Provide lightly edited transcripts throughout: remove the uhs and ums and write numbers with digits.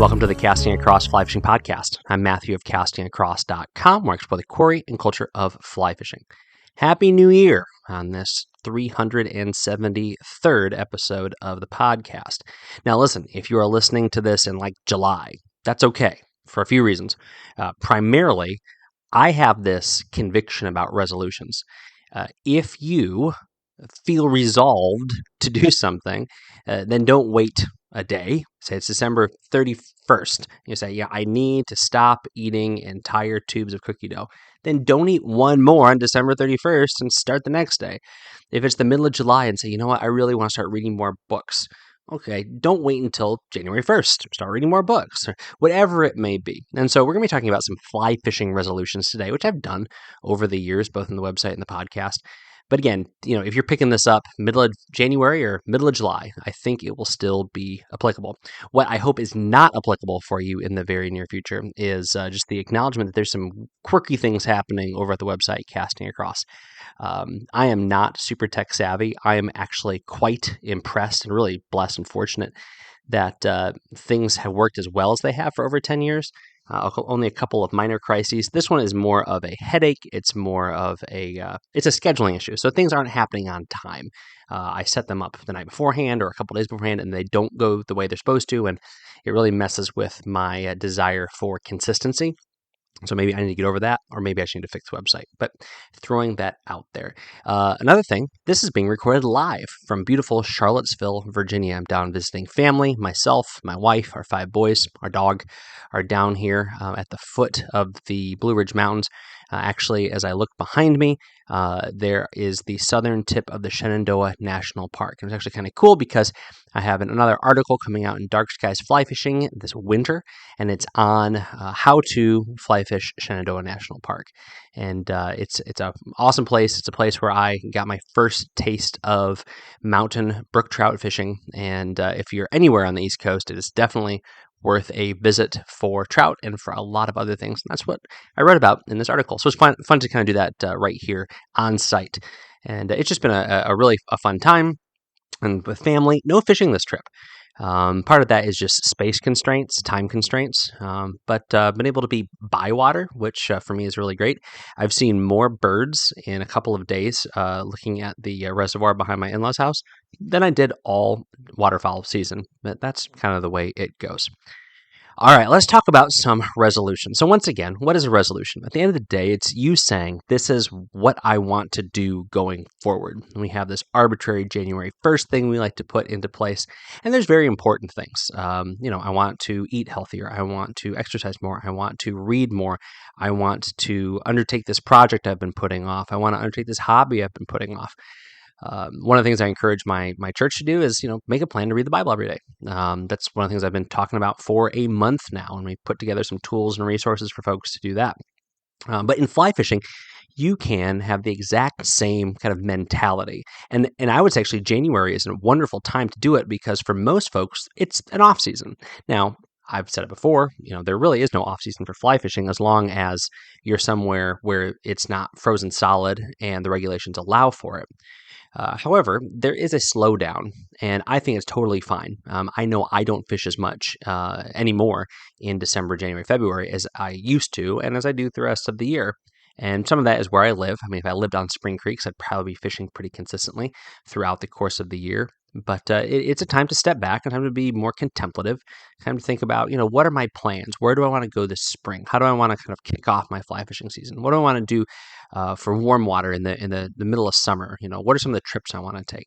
Welcome to the Casting Across Fly Fishing Podcast. I'm Matthew of castingacross.com, where I explore the quarry and culture of fly fishing. Happy New Year on this 373rd episode of the podcast. Now listen, if you are listening to this in like July, that's okay for a few reasons. Primarily, I have this conviction about resolutions. If you feel resolved to do something, then don't wait a day. Say it's December 31st. You say, yeah, I need to stop eating entire tubes of cookie dough. Then don't eat one more on December 31st and start the next day. If it's the middle of July and say, you know what, I really want to start reading more books. Okay, don't wait until January 1st. Start reading more books, or whatever it may be. And so we're going to be talking about some fly fishing resolutions today, which I've done over the years, both in the website and the podcast. But again, if you're picking this up middle of January or middle of July, I think it will still be applicable. What I hope is not applicable for you in the very near future is just the acknowledgement that there's some quirky things happening over at the website, Casting Across. I am not super tech savvy. I am actually quite impressed and really blessed and fortunate that things have worked as well as they have for over 10 years. Only a couple of minor crises. This one is more of a headache. It's more of it's a scheduling issue. So things aren't happening on time. I set them up the night beforehand or a couple days beforehand, and they don't go the way they're supposed to, and it really messes with my desire for consistency. So maybe I need to get over that, or maybe I just need to fix the website. But throwing that out there. Another thing, this is being recorded live from beautiful Charlottesville, Virginia. I'm down visiting family. Myself, my wife, our 5 boys, our dog are down here at the foot of the Blue Ridge Mountains. Actually, as I look behind me, there is the southern tip of the Shenandoah National Park. And it's actually kind of cool because I have another article coming out in Dark Skies Fly Fishing this winter, and it's on how to fly fish Shenandoah National Park. And it's an awesome place. It's a place where I got my first taste of mountain brook trout fishing. And if you're anywhere on the East Coast, it is definitely worth a visit for trout and for a lot of other things. And that's what I wrote about in this article. So it's fun to kind of do that right here on site. And it's just been a really fun time. And with family, no fishing this trip. Part of that is just space constraints, time constraints, but been able to be by water, which for me is really great. I've seen more birds in a couple of days looking at the reservoir behind my in-laws' house than I did all waterfowl season. But that's kind of the way it goes. All right, let's talk about some resolutions. So once again, what is a resolution? At the end of the day, it's you saying, this is what I want to do going forward. And we have this arbitrary January 1st thing we like to put into place. And there's very important things. I want to eat healthier. I want to exercise more. I want to read more. I want to undertake this project I've been putting off. I want to undertake this hobby I've been putting off. One of the things I encourage my church to do is, make a plan to read the Bible every day. That's one of the things I've been talking about for a month now, and we put together some tools and resources for folks to do that. But in fly fishing, you can have the exact same kind of mentality. And I would say actually January is a wonderful time to do it because for most folks, it's an off season. Now, I've said it before, there really is no off season for fly fishing as long as you're somewhere where it's not frozen solid and the regulations allow for it. However, there is a slowdown, and I think it's totally fine. I know I don't fish as much anymore in December, January, February as I used to, and as I do the rest of the year. And some of that is where I live. I mean, if I lived on Spring Creeks, I'd probably be fishing pretty consistently throughout the course of the year. But it's a time to step back, a time to be more contemplative, time to think about, what are my plans? Where do I want to go this spring? How do I want to kind of kick off my fly fishing season? What do I want to do for warm water in the middle of summer? What are some of the trips I want to take?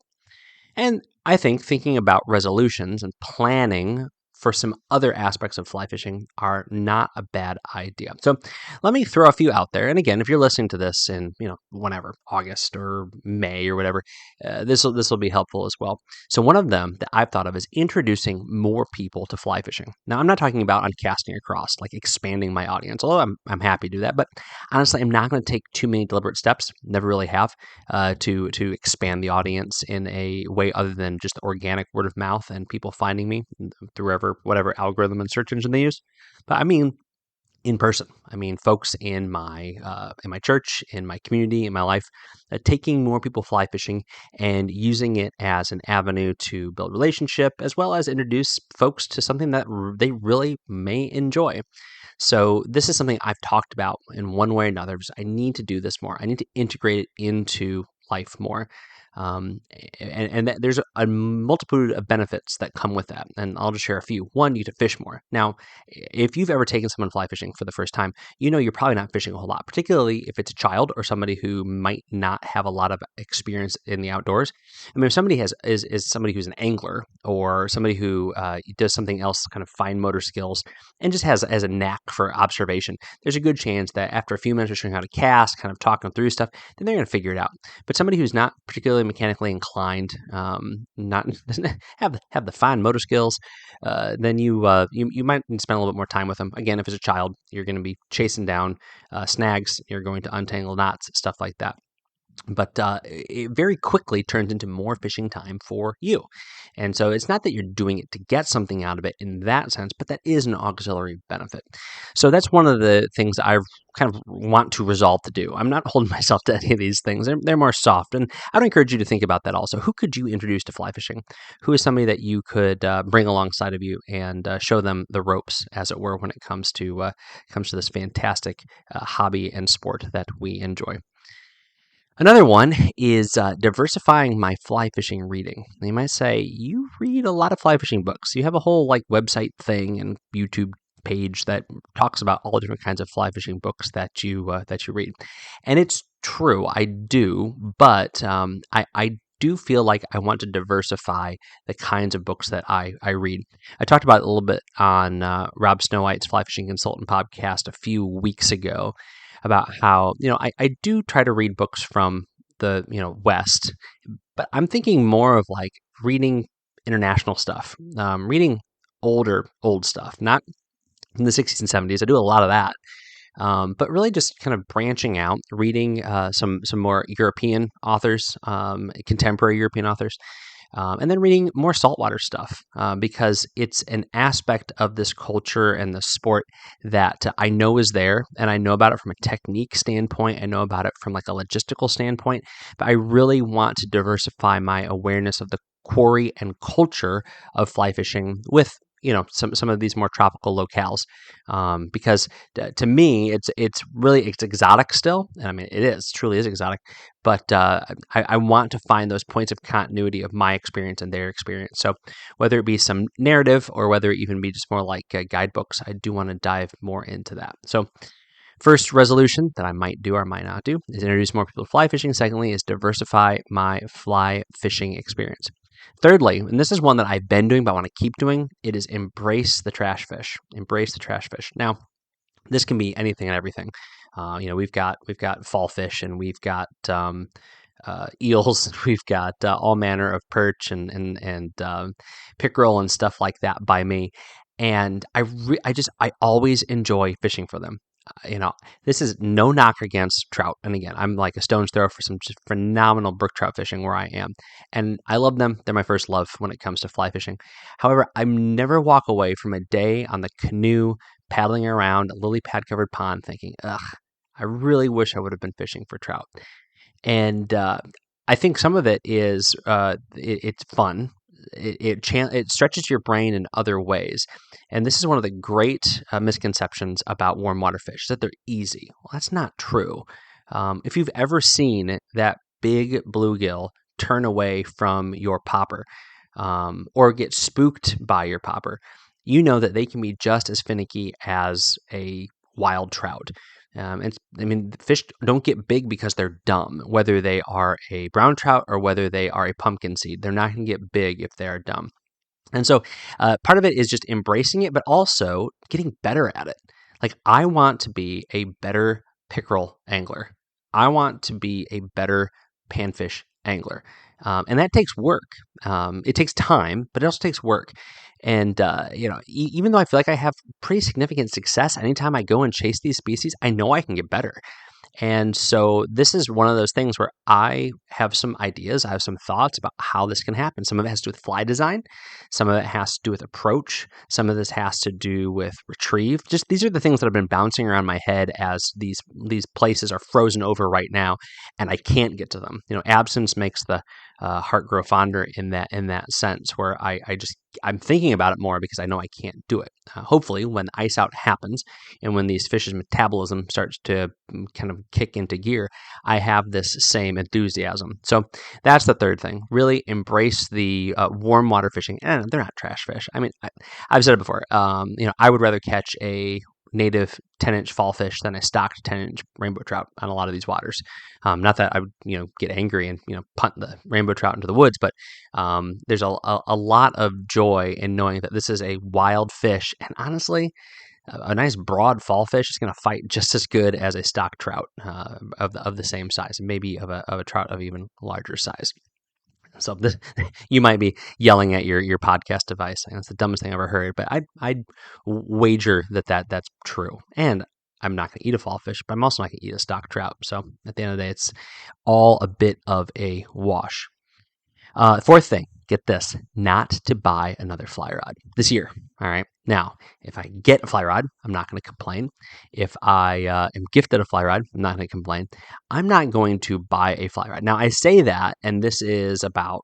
And I think thinking about resolutions and planning for some other aspects of fly fishing are not a bad idea. So let me throw a few out there. And again, if you're listening to this in, whenever, August or May or whatever, this will be helpful as well. So one of them that I've thought of is introducing more people to fly fishing. Now, I'm not talking about on Casting Across, like expanding my audience, although I'm happy to do that. But honestly, I'm not going to take too many deliberate steps, never really have, to expand the audience in a way other than just organic word of mouth and people finding me through whatever algorithm and search engine they use. But I mean, in person. I mean, folks in my church, in my community, in my life, taking more people fly fishing and using it as an avenue to build relationship, as well as introduce folks to something that they really may enjoy. So this is something I've talked about in one way or another. Because I need to do this more. I need to integrate it into life more. Um, there's a multitude of benefits that come with that. And I'll just share a few. One, you get to fish more. Now, if you've ever taken someone fly fishing for the first time, you know you're probably not fishing a whole lot, particularly if it's a child or somebody who might not have a lot of experience in the outdoors. I mean, if somebody is somebody who's an angler or somebody who does something else, kind of fine motor skills, and just has a knack for observation, there's a good chance that after a few minutes of showing how to cast, kind of talking through stuff, then they're going to figure it out. But somebody who's not particularly mechanically inclined, not doesn't have the fine motor skills, then you might spend a little bit more time with them. Again, if it's a child, you're going to be chasing down snags, you're going to untangle knots, stuff like that. But it very quickly turns into more fishing time for you. And so it's not that you're doing it to get something out of it in that sense, but that is an auxiliary benefit. So that's one of the things I kind of want to resolve to do. I'm not holding myself to any of these things. They're more soft. And I would encourage you to think about that also. Who could you introduce to fly fishing? Who is somebody that you could bring alongside of you and show them the ropes, as it were, when it comes to this fantastic hobby and sport that we enjoy? Another one is diversifying my fly fishing reading. You might say, you read a lot of fly fishing books. You have a whole website thing and YouTube page that talks about all different kinds of fly fishing books that you read. And it's true, I do, but I do feel like I want to diversify the kinds of books that I read. I talked about it a little bit on Rob Snow White's Fly Fishing Consultant podcast a few weeks ago, about how I do try to read books from the West, but I'm thinking more of reading international stuff, reading old stuff, not in the 60s and 70s. I do a lot of that, but really just kind of branching out, reading some more European authors, contemporary European authors. And then reading more saltwater stuff because it's an aspect of this culture and the sport that I know is there, and I know about it from a technique standpoint. I know about it from a logistical standpoint, but I really want to diversify my awareness of the quarry and culture of fly fishing with some of these more tropical locales, because to me it's exotic still, and I mean it truly is exotic, but I want to find those points of continuity of my experience and their experience. So whether it be some narrative or whether it even be just more like guidebooks, I do want to dive more into that. So first resolution that I might do or might not do is introduce more people to fly fishing. Secondly is diversify my fly fishing experience. Thirdly, and this is one that I've been doing but I want to keep doing, it is embrace the trash fish. Embrace the trash fish. Now, this can be anything and everything. We've got fall fish, and we've got eels. We've got all manner of perch and pickerel and stuff like that by me. And I always enjoy fishing for them. This is no knock against trout. And again, I'm like a stone's throw for some just phenomenal brook trout fishing where I am. And I love them. They're my first love when it comes to fly fishing. However, I never walk away from a day on the canoe paddling around a lily pad covered pond thinking, ugh, I really wish I would have been fishing for trout. And I think some of it is it's fun. It stretches your brain in other ways. And this is one of the great misconceptions about warm water fish, that they're easy. Well, that's not true. If you've ever seen that big bluegill turn away from your popper or get spooked by your popper, you know that they can be just as finicky as a wild trout. Fish don't get big because they're dumb, whether they are a brown trout or whether they are a pumpkin seed. They're not going to get big if they are dumb. And so part of it is just embracing it, but also getting better at it. I want to be a better pickerel angler. I want to be a better panfish angler. And that takes work. It takes time, but it also takes work. And, even though I feel like I have pretty significant success, anytime I go and chase these species, I know I can get better. And so this is one of those things where I have some ideas, I have some thoughts about how this can happen. Some of it has to do with fly design, some of it has to do with approach, some of this has to do with retrieve. Just these are the things that have been bouncing around my head as these places are frozen over right now, and I can't get to them. Absence makes the heart grow fonder in that sense, where I'm thinking about it more because I know I can't do it. Hopefully, when ice out happens and when these fish's metabolism starts to kind of kick into gear, I have this same enthusiasm. So that's the third thing. Really embrace the warm water fishing. And they're not trash fish. I mean, I've said it before. I would rather catch a native 10-inch fall fish than a stocked 10-inch rainbow trout on a lot of these waters. Not that I would, get angry and, punt the rainbow trout into the woods, but there's a lot of joy in knowing that this is a wild fish. And honestly, a nice broad fall fish is going to fight just as good as a stock trout of the same size, maybe of a trout of even larger size. So this, you might be yelling at your podcast device. And it's the dumbest thing I've ever heard, but I'd wager that's true. And I'm not going to eat a fall fish, but I'm also not going to eat a stock trout. So at the end of the day, it's all a bit of a wash. Fourth thing, get this, not to buy another fly rod this year. All right. Now, if I get a fly rod, I'm not going to complain. If I am gifted a fly rod, I'm not going to complain. I'm not going to buy a fly rod. Now, I say that, and this is about,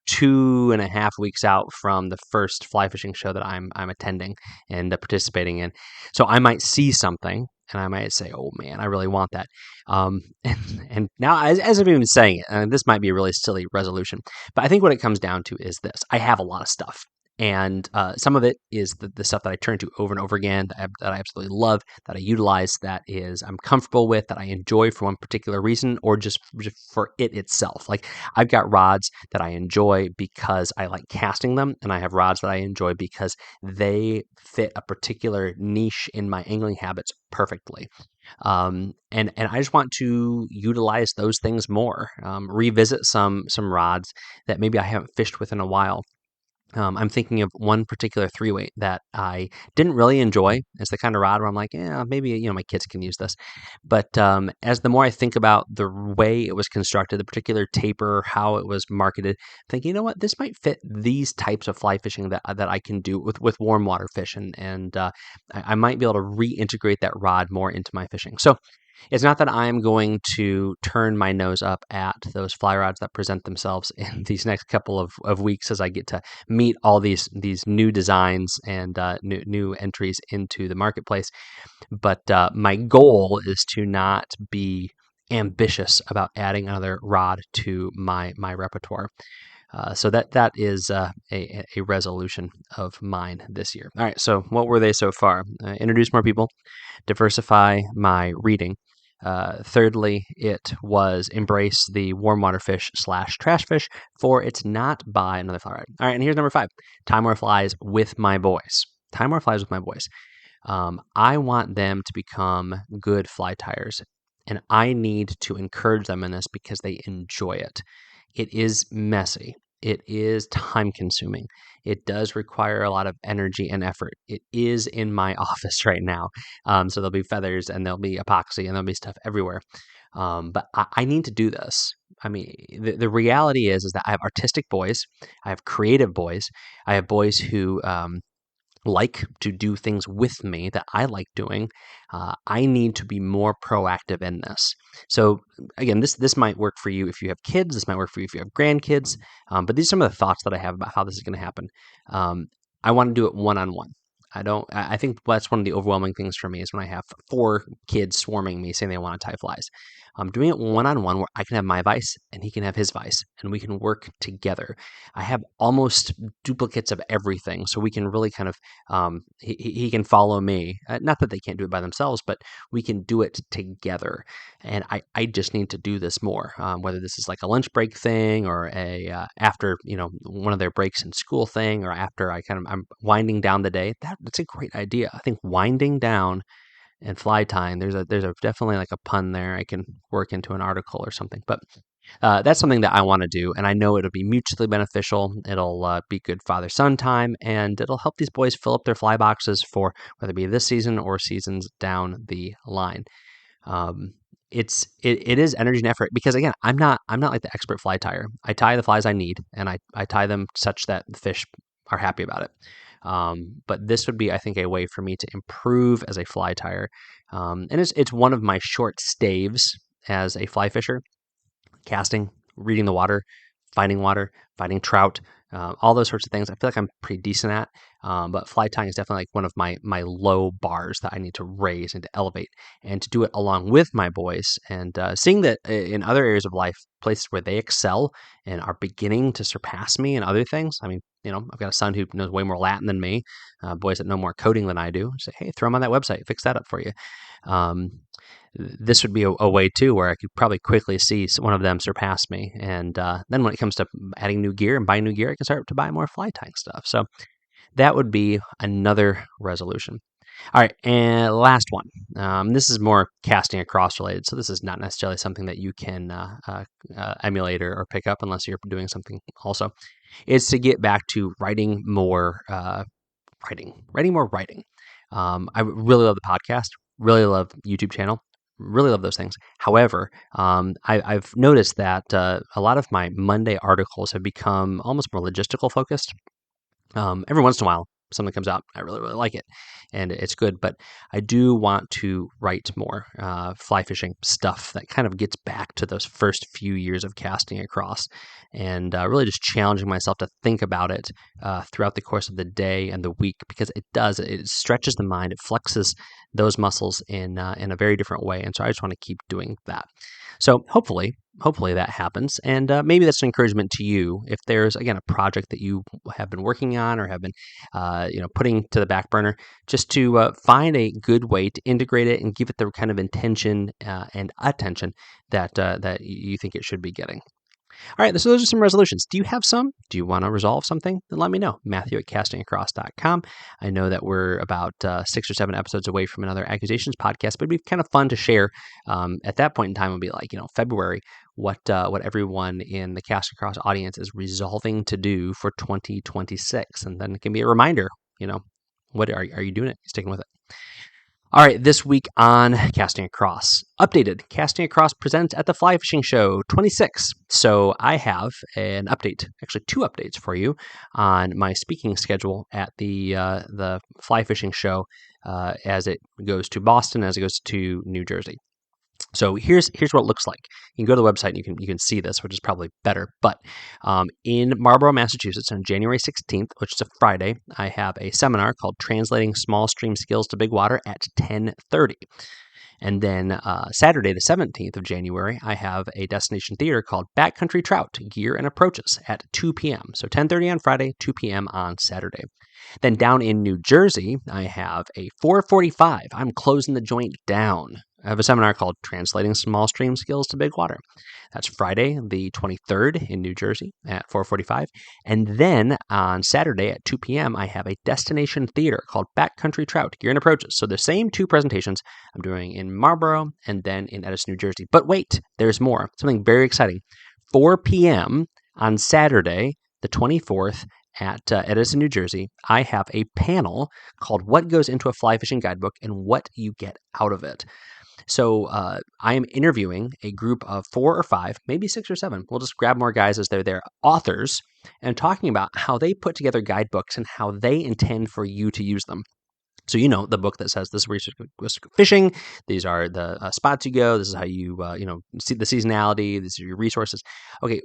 2.5 weeks out from the first fly fishing show that I'm attending and participating in. So I might see something and I might say, "Oh man, I really want that." And now, as I'm even saying it, and this might be a really silly resolution, but I think what it comes down to is this: I have a lot of stuff. And some of it is the stuff that I turn to over and over again, that I absolutely love, that I utilize, that is I'm comfortable with, that I enjoy for one particular reason, or just for it itself. Like I've got rods that I enjoy because I like casting them, and I have rods that I enjoy because they fit a particular niche in my angling habits perfectly. And I just want to utilize those things more, revisit some rods that maybe I haven't fished with in a while. I'm thinking of one particular 3-weight that I didn't really enjoy. It's the kind of rod where I'm like, yeah, maybe my kids can use this. But as the more I think about the way it was constructed, the particular taper, how it was marketed, I think, you know what, this might fit these types of fly fishing that I can do with warm water fish, and I might be able to reintegrate that rod more into my fishing. So it's not that I'm going to turn my nose up at those fly rods that present themselves in these next couple of weeks as I get to meet all these new designs and new entries into the marketplace. But my goal is to not be ambitious about adding another rod to my repertoire. So that is a resolution of mine this year. All right, so what were they so far? Introduce more people, diversify my reading. Thirdly, it was embrace the warm water fish / trash fish, for it's not buy another fly rod. All right, and here's number 5. Tie more flies with my boys. Tie more flies with my boys. I want them to become good fly tires, and I need to encourage them in this because they enjoy it. It is messy. It is time consuming. It does require a lot of energy and effort. It is in my office right now. So there'll be feathers and there'll be epoxy and there'll be stuff everywhere. But I need to do this. I mean, the reality is that I have artistic boys. I have creative boys. I have boys who like to do things with me that I like doing. I need to be more proactive in this. So again, this might work for you if you have kids. This might work for you if you have grandkids. But these are some of the thoughts that I have about how this is going to happen. I want to do it one-on-one. I think that's one of the overwhelming things for me is when I have 4 kids swarming me saying they want to tie flies. Doing it one-on-one where I can have my vise and he can have his vise and we can work together. I have almost duplicates of everything, so we can really kind of he can follow me. Not that they can't do it by themselves, but we can do it together. And I just need to do this more, whether this is like a lunch break thing or a after one of their breaks in school thing, or after I'm winding down the day. That's a great idea. I think winding down and fly tying. There's a definitely like a pun there. I can work into an article or something, but that's something that I want to do, and I know it'll be mutually beneficial. It'll be good father-son time, and it'll help these boys fill up their fly boxes for whether it be this season or seasons down the line. it is energy and effort because again, I'm not like the expert fly tyer. I tie the flies I need, and I tie them such that the fish are happy about it. But this would be, I think, a way for me to improve as a fly tyer, and it's one of my short staves as a fly fisher: casting, reading the water, finding trout, all those sorts of things. I feel like I'm pretty decent at, but fly tying is definitely like one of my low bars that I need to raise and to elevate, and to do it along with my boys. And seeing that in other areas of life, places where they excel and are beginning to surpass me in other things. I mean, I've got a son who knows way more Latin than me, boys that know more coding than I do. I say, hey, throw them on that website, fix that up for you. Um, this would be a way too where I could probably quickly see one of them surpass me, and then when it comes to adding new gear and buying new gear, I can start to buy more fly tying stuff. So that would be another resolution. All right, and last one. This is more casting across related, so this is not necessarily something that you can emulate or pick up unless you're doing something also. It's to get back to writing more writing. I really love the podcast, really love YouTube channel, really love those things. However, I've noticed that a lot of my Monday articles have become almost more logistical focused. Every once in a while, something comes out, I really, really like it, and it's good. But I do want to write more fly fishing stuff that kind of gets back to those first few years of casting across, and really just challenging myself to think about it throughout the course of the day and the week, because it stretches the mind, it flexes those muscles in a very different way, and so I just want to keep doing that. So hopefully that happens, and maybe that's an encouragement to you if there's, again, a project that you have been working on or have been putting to the back burner, just to find a good way to integrate it and give it the kind of intention and attention that you think it should be getting. All right, so those are some resolutions. Do you have some? Do you want to resolve something? Then let me know. Matthew@castingacross.com. I know that we're about 6 or 7 episodes away from another accusations podcast, but it'd be kind of fun to share. At that point in time, it'll be like, February, what everyone in the Casting Across audience is resolving to do for 2026. And then it can be a reminder, what are you doing it? Sticking with it. All right, this week on Casting Across, updated Casting Across presents at the Fly Fishing Show 26. So I have an update, actually 2 updates for you on my speaking schedule at the Fly Fishing Show as it goes to Boston, as it goes to New Jersey. So here's what it looks like. You can go to the website and you can see this, which is probably better. But in Marlborough, Massachusetts, on January 16th, which is a Friday, I have a seminar called Translating Small Stream Skills to Big Water at 10:30. And then Saturday, the 17th of January, I have a destination theater called Backcountry Trout, Gear and Approaches at 2 p.m. So 10:30 on Friday, 2 p.m. on Saturday. Then down in New Jersey, I have a 4:45. I'm closing the joint down. I have a seminar called Translating Small Stream Skills to Big Water. That's Friday, the 23rd in New Jersey at 4:45. And then on Saturday at 2 p.m., I have a destination theater called Backcountry Trout, Gear and Approaches. So the same 2 presentations I'm doing in Marlborough and then in Edison, New Jersey. But wait, there's more. Something very exciting. 4 p.m. on Saturday, the 24th, at Edison, New Jersey, I have a panel called What Goes into a Fly Fishing Guidebook and What You Get Out of It. So I am interviewing a group of 4 or 5, maybe 6 or 7. We'll just grab more guys as they're their authors, and talking about how they put together guidebooks and how they intend for you to use them. So the book that says this is where you go fishing. These are the spots you go. This is how you see the seasonality. These are your resources. Okay,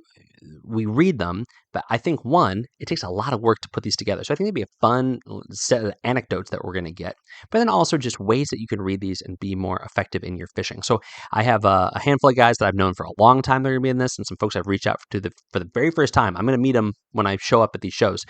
we read them, but I think it takes a lot of work to put these together. So I think it'd be a fun set of anecdotes that we're going to get, but then also just ways that you can read these and be more effective in your fishing. So I have a handful of guys that I've known for a long time that are going to be in this, and some folks I've reached out to for the very first time. I'm going to meet them when I show up at these shows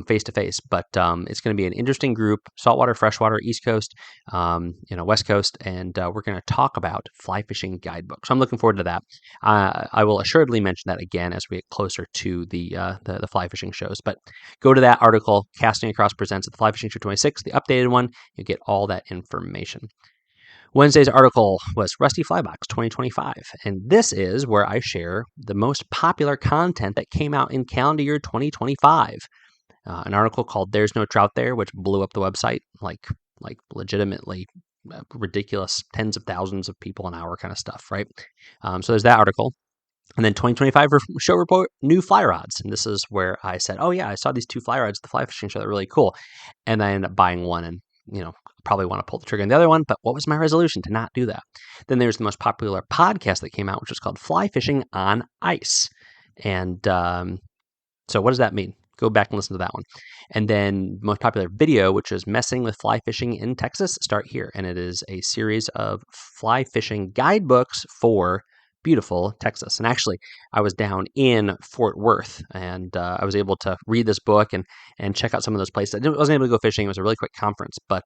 face to face, but it's going to be an interesting group: saltwater, freshwater, East Coast, West Coast, and we're going to talk about fly fishing guidebooks. So I'm looking forward to that. I will assuredly mention that again as we get closer to the fly fishing shows. But go to that article, Casting Across presents at the Fly Fishing Show 26, the updated one. You get all that information. Wednesday's article was Rusty Flybox 2025, and this is where I share the most popular content that came out in calendar year 2025. An article called "There's No Trout There," which blew up the website like legitimately ridiculous tens of thousands of people an hour kind of stuff, right? So there's that article. And then 2025 show report, new fly rods. And this is where I said, oh yeah, I saw these 2 fly rods at the fly fishing show. They're really cool. And I ended up buying one and, probably want to pull the trigger on the other one. But what was my resolution? To not do that. Then there's the most popular podcast that came out, which was called Fly Fishing on Ice. And so what does that mean? Go back and listen to that one. And then most popular video, which is Messing with Fly Fishing in Texas, start here. And it is a series of fly fishing guidebooks for beautiful Texas. And actually, I was down in Fort Worth, and I was able to read this book and check out some of those places. I wasn't able to go fishing. It was a really quick conference, but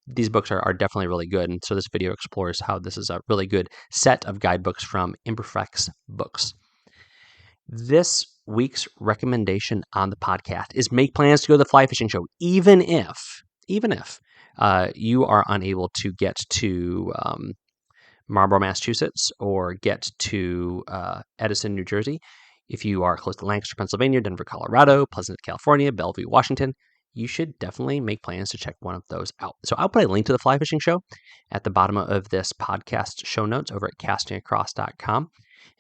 these books are definitely really good. And so this video explores how this is a really good set of guidebooks from Imperfects Books. This week's recommendation on the podcast is make plans to go to the fly fishing show, even if you are unable to get to Marlborough, Massachusetts, or get to Edison, New Jersey. If you are close to Lancaster, Pennsylvania, Denver, Colorado, Pleasant, California, Bellevue, Washington, you should definitely make plans to check one of those out. So I'll put a link to the fly fishing show at the bottom of this podcast show notes over at castingacross.com.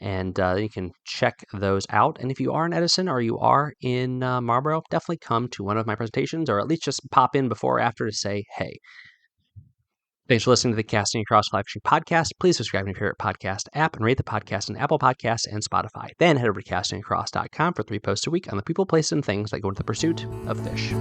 And you can check those out. And if you are in Edison or you are in Marlborough, definitely come to one of my presentations, or at least just pop in before or after to say, hey. Thanks for listening to the Casting Across Fly Fishing podcast. Please subscribe to your favorite podcast app and rate the podcast on Apple Podcasts and Spotify. Then head over to castingacross.com for 3 posts a week on the people, places, and things that go into the pursuit of fish.